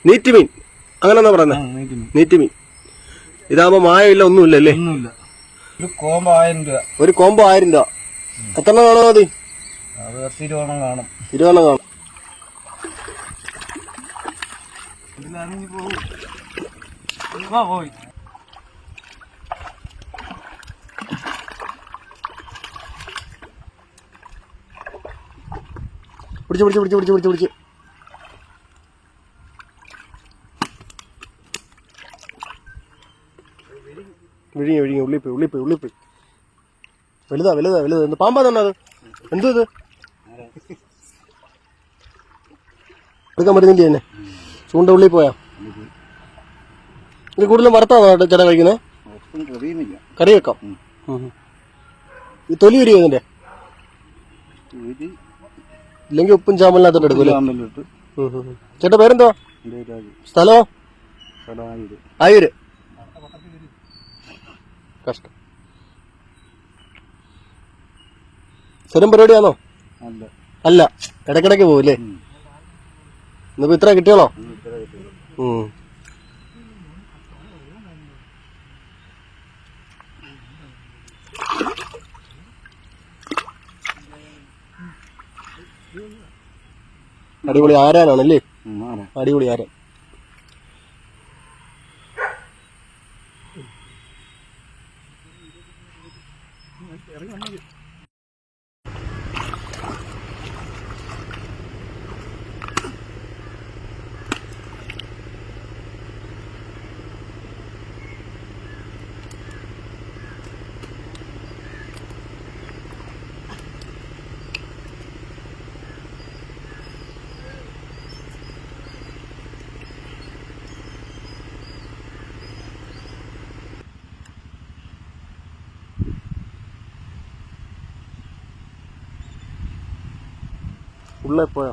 നീറ്റുമീൻ അങ്ങനെ പറയുന്നത്. നീറ്റുമീൻ ഇതാകുമ്പോ മായമില്ല, ഒന്നുമില്ലല്ലേ? ഒരു കോമ്പോ 1000 രൂപ. ഒരു കോമ്പോ 1000 രൂപ. എത്ര എണ്ണം കാണോ മതി? അത് 20 എണ്ണം കാണും. 20 എണ്ണം കാണും. പോയി പിടിച്ച് പിടിച്ച് പിടിച്ച് പിടിച്ച് പിടിച്ച് പിടിച്ച് വിഴിഞ്ഞു വിഴിഞ്ഞു. ഉള്ളിപ്പോയി ഉള്ളിപ്പോയി ഉള്ളിപ്പോയി. വലുതാ വലുതാ വലുതാ. പാമ്പാ തന്നെ അത്. എന്തോ ഇത് എടുക്കാൻ പറ്റുന്നില്ല തന്നെ. ചൂണ്ട ഉള്ളിൽ പോയാ. ഇത് കൂടുതലും വറുത്താണോ ചേട്ടാ കഴിക്കുന്നത്? കറി വെക്കാം. ഈ തൊലി വരിക ഇതിന്റെ? ഇല്ലെങ്കിൽ ഉപ്പും ചാമ്പലിനകത്തോട്ട് എടുക്കൂലേ? ചേട്ടാ പേരെന്തോ? സ്ഥലമോ? ആയൂര്. കഷ്ടം. സ്ഥിരം പരിപാടിയാണോ? അല്ല, ഇടയ്ക്കിടയ്ക്ക് പോവില്ലേ? ഇന്നിപ്പോ ഇത്ര കിട്ടിയോളോ? അടിപൊളി ആരാനാണല്ലേ? അടിപൊളി ആരാൻ. ഉള്ളേ പോയോ?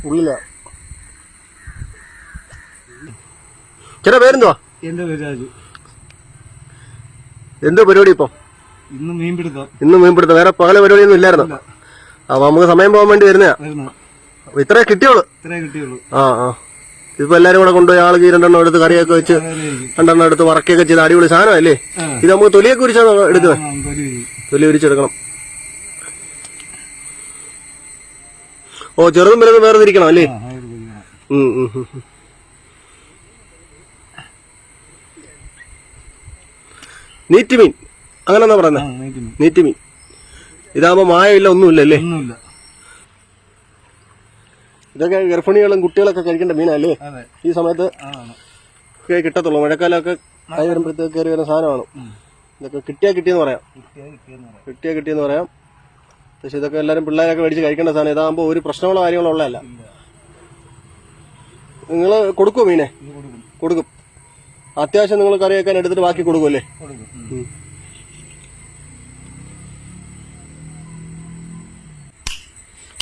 ഉള്ളില. ചേട്ടാ പേരെന്തുവാ? എന്റെ പേര് രാജു. എന്തോ പരിപാടി ഇപ്പൊ? ഇന്ന് മീൻപിടുത്തം. ഇന്ന് മീൻപിടുത്തം. വേറെ പകല പരിപാടിയൊന്നും ഇല്ലായിരുന്നു. അപ്പൊ നമുക്ക് സമയം പോകാൻ വേണ്ടി വരുന്നതാ. ഇത്രേ കിട്ടിയോളൂ. ആ ആ. ഇതിപ്പോ എല്ലാരും കൂടെ കൊണ്ടുപോയി ആൾക്ക് 2 എണ്ണം എടുത്ത് കറിയൊക്കെ വെച്ച് 2 എണ്ണം എടുത്ത് വറക്കൊക്കെ ചെയ്ത് അടിപൊളി സാധനമല്ലേ? ഇത് നമുക്ക് തൊലിയൊക്കെ ഉരിച്ചാണോ എടുക്കുന്നത്? തൊലി ഉരിച്ചെടുക്കണം. ഓ, ചെറുതും വലുതും വേറെ തിരിക്കണം അല്ലേ? നീറ്റുമീൻ അങ്ങനെ പറയുന്നത്. നീറ്റുമീൻ ഇതാകുമ്പോ മായമില്ല, ഒന്നുമില്ലല്ലേ? ഇതൊക്കെ ഗർഭിണികളും കുട്ടികളൊക്കെ കഴിക്കേണ്ട മീനല്ലേ? ഈ സമയത്ത് കിട്ടത്തുള്ളൂ. മഴക്കാലമൊക്കെ ആയി വരുമ്പോഴത്തേക്ക് കയറി വരുന്ന സാധനമാണ്. ഇതൊക്കെ കിട്ടിയെന്ന് പറയാം. പക്ഷെ ഇതൊക്കെ എല്ലാവരും പിള്ളേരൊക്കെ മേടിച്ച് കഴിക്കേണ്ട സാധനം. ഇതാകുമ്പോൾ ഒരു പ്രശ്നങ്ങളോ കാര്യങ്ങളോ ഉള്ളതല്ല. നിങ്ങൾ കൊടുക്കുമോ മീനെ? കൊടുക്കും. അത്യാവശ്യം നിങ്ങൾ കറി വെക്കാൻ എടുത്തിട്ട് ബാക്കി കൊടുക്കുമല്ലേ?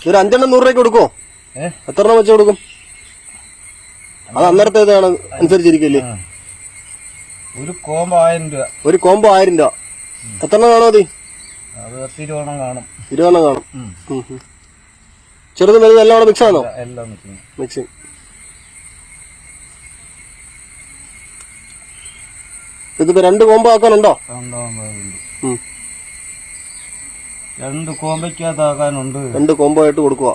ഇതൊരു 5 എണ്ണം 100 രൂപയ്ക്ക് കൊടുക്കുമോ? എത്ര എണ്ണം വെച്ച് കൊടുക്കും? അത് അന്നേരത്തേതാണ് അനുസരിച്ചിരിക്കില്ലേ? ഒരു കോമ്പോ 1000 രൂപ. ഒരു കോമ്പോ 1000 രൂപ. എത്ര എണ്ണം കാണോ മതി? അത് 20 എണ്ണം കാണും. 20 എണ്ണം കാണും. ചെറുതും വലുതും എല്ലാം കൂടെ മിക്സ് ആണോ? എല്ലാം മിക്സിങ്. ഇതിപ്പോ 2 കോമ്പോ ആക്കാനുണ്ടോ? 2 കോമ്പയ്ക്കകത്താക്കാനുണ്ട്. 2 കോമ്പോ ആയിട്ട് കൊടുക്കുക.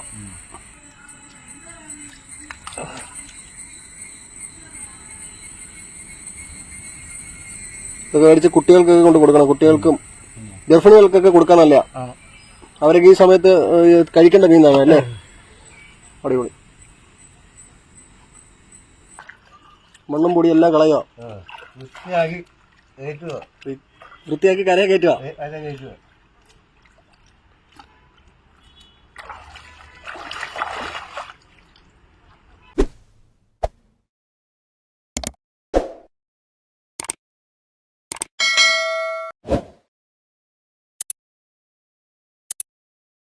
ഇതൊക്കെ മേടിച്ച് കുട്ടികൾക്കൊക്കെ കൊണ്ട് കൊടുക്കണം. കുട്ടികൾക്കും ഗർഭിണികൾക്കൊക്കെ കൊടുക്കാനല്ല. അവരൊക്കെ ഈ സമയത്ത് കഴിക്കേണ്ട മീനാണ് അല്ലേ? അടിപൊളി. മണ്ണും പൊടി എല്ലാം കളയുക. വൃത്തിയാക്കി കരയെ കയറ്റുക.